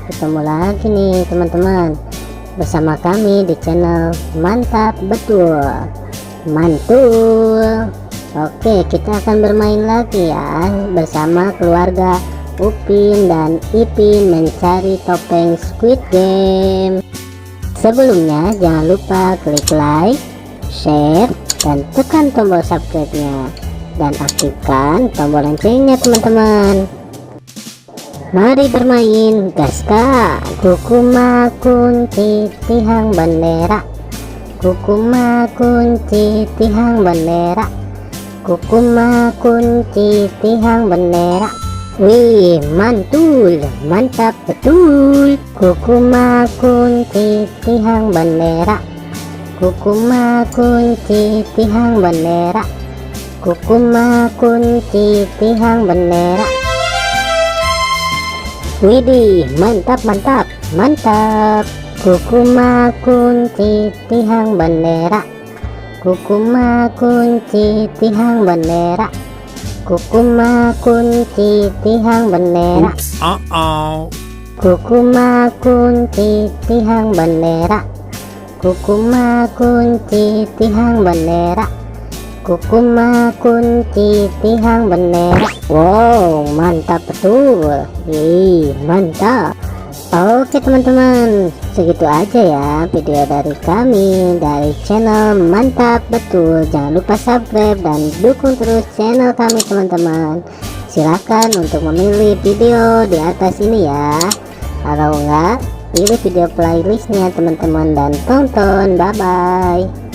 ketemu lagi nih teman-teman bersama kami di channel Mantap Betul Mantul. Oke, kita akan bermain lagi ya bersama keluarga Upin dan Ipin mencari topeng Squid Game. Sebelumnya jangan lupa klik like, share, dan tekan tombol subscribe-nya dan aktifkan tombol loncengnya teman-teman. Mari bermain, gaskan. Kukuma kunci tihang bendera, kukuma kunci tihang bendera, kukuma kunci tihang bendera. Wih, mantul, mantap betul. Kukuma kunci tihang bendera, kukuma kunci tihang bendera, kukuma kunci tihang bendera. Widih, mantap mantap mantap. Kukuma kunci tihang bendera, kukuma kunci tihang bendera, kukuma kunci tihang bendera. Kukuma kunci tihang bendera, kukuma kunci tihang bendera, kukuma kunci tihang bendera. Wow, mantap betul. Mantap. Oke teman-teman, segitu aja ya video dari kami dari channel Mantap Betul. Jangan lupa subscribe dan dukung terus channel kami teman-teman. Silahkan untuk memilih video di atas ini ya. Kalau enggak, pilih video playlistnya teman-teman dan tonton. Bye bye.